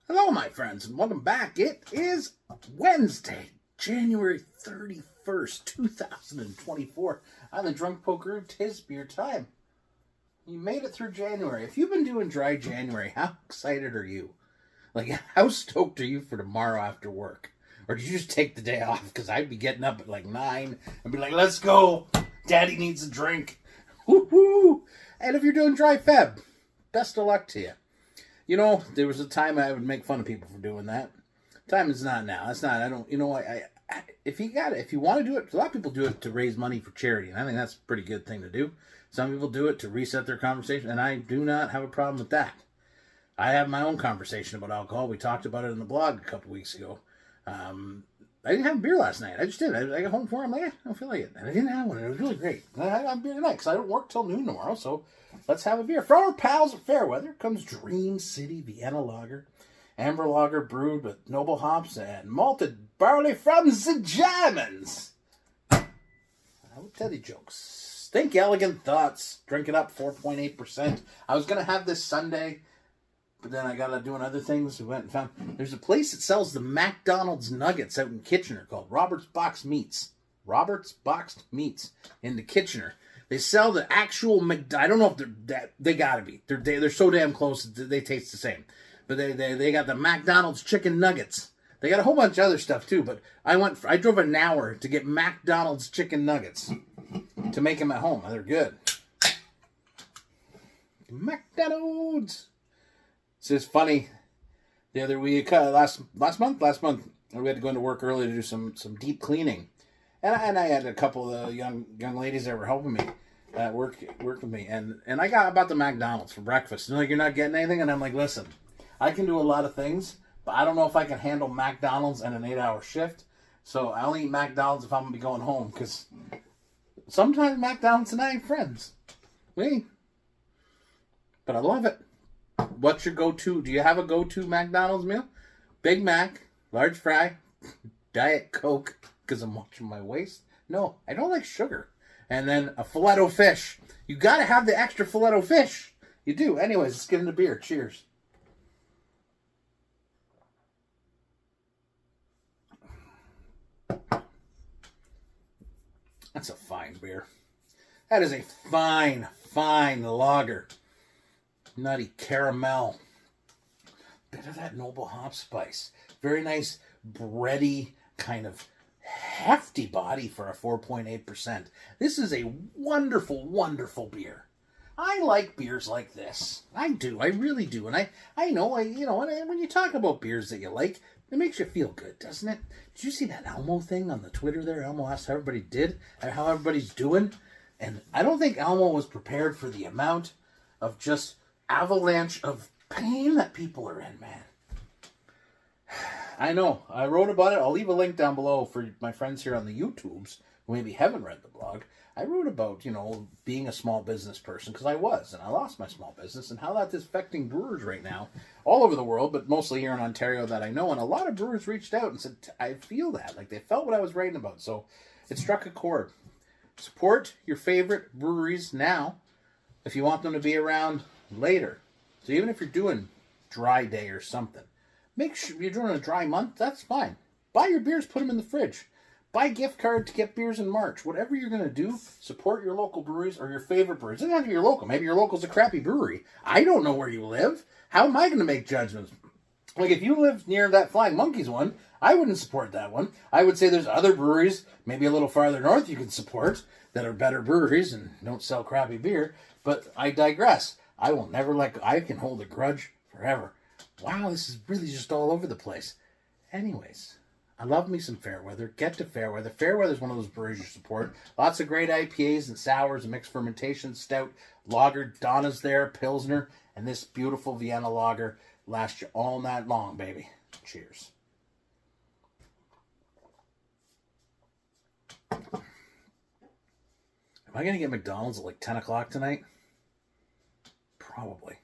Hello, my friends, and welcome back. It is Wednesday, January 31st, 2024. I'm the Drunk Poker. Tis beer time. You made it through January. If you've been doing dry January, how excited are you? Like, how stoked are you for tomorrow after work? Or did you just take the day off? Because I'd be getting up at like 9 and be like, let's go. Daddy needs a drink. Woo-hoo. And if you're doing dry Feb, best of luck to you. You know, there was a time I would make fun of people for doing that. Time is not now. That's not, I don't, you know, if you want to do it, a lot of people do it to raise money for charity, and I think that's a pretty good thing to do. Some people do it to reset their conversation, and I do not have a problem with that. I have my own conversation about alcohol. We talked about it in the blog a couple weeks ago. I didn't have a beer last night. I just did. I got home from work. I'm like, I don't feel like it. And I didn't have one. It was really great. I had beer tonight because I don't work till noon tomorrow. So let's have a beer. From our pals at Fairweather comes Dream City Vienna Lager. Amber Lager brewed with noble hops and malted barley from the Germans. I would tell you jokes. Think elegant thoughts. Drink it up, 4.8%. I was going to have this Sunday, but then I got to doing other things. We went and found, there's a place that sells the McDonald's nuggets out in Kitchener called Robert's Boxed Meats. Robert's Boxed Meats in the Kitchener. They sell the actual I don't know if they got to be. They're so damn close that they taste the same. But they got the McDonald's chicken nuggets. They got a whole bunch of other stuff too, but I drove an hour to get McDonald's chicken nuggets to make them at home. They're good. McDonald's. So it's funny. The other week, last month, we had to go into work early to do some deep cleaning, and I had a couple of young ladies that were helping me work with me, and I got about the McDonald's for breakfast. And they're like, you're not getting anything, and I'm like, listen, I can do a lot of things, but I don't know if I can handle McDonald's and an 8-hour shift. So I only eat McDonald's if I'm gonna be going home, because sometimes McDonald's and I ain't friends. But I love it. What's your go-to? Do you have a go-to McDonald's meal? Big Mac, large fry, Diet Coke, because I'm watching my waist. No, I don't like sugar. And then a filet-o-fish. You got to have the extra filet-o-fish. You do. Anyways, let's get into beer. Cheers. That's a fine beer. That is a fine lager. Nutty caramel. Bit of that noble hop spice. Very nice bready, kind of hefty body for a 4.8%. This is a wonderful, wonderful beer. I like beers like this. I do. I really do. And I know, when you talk about beers that you like, it makes you feel good, doesn't it? Did you see that Elmo thing on the Twitter there? Elmo asked how everybody did, how everybody's doing. And I don't think Elmo was prepared for the amount of just avalanche of pain that people are in, man. I know. I wrote about it. I'll leave a link down below for my friends here on the YouTubes who maybe haven't read the blog. I wrote about, being a small business person, because I was, and I lost my small business, and how that is affecting brewers right now all over the world, but mostly here in Ontario that I know. And a lot of brewers reached out and said, I feel that. Like, they felt what I was writing about. So it struck a chord. Support your favorite breweries now if you want them to be around later. So even if you're doing dry day or something, make sure you're doing a dry month, that's fine. Buy your beers, put them in the fridge. Buy a gift card to get beers in March. Whatever you're going to do, support your local breweries or your favorite breweries. It doesn't have to be your local. Maybe your local's a crappy brewery. I don't know where you live. How am I going to make judgments? Like, if you live near that Flying Monkeys one, I wouldn't support that one. I would say there's other breweries, maybe a little farther north, you can support that are better breweries and don't sell crappy beer. But I digress. I will never I can hold a grudge forever. Wow, this is really just all over the place. Anyways, I love me some Fairweather. Get to Fairweather. Fairweather is one of those breweries you support. Lots of great IPAs and sours and mixed fermentation, stout, lager, Donna's there, Pilsner, and this beautiful Vienna lager lasts you all night long, baby. Cheers. Am I going to get McDonald's at like 10 o'clock tonight? Probably.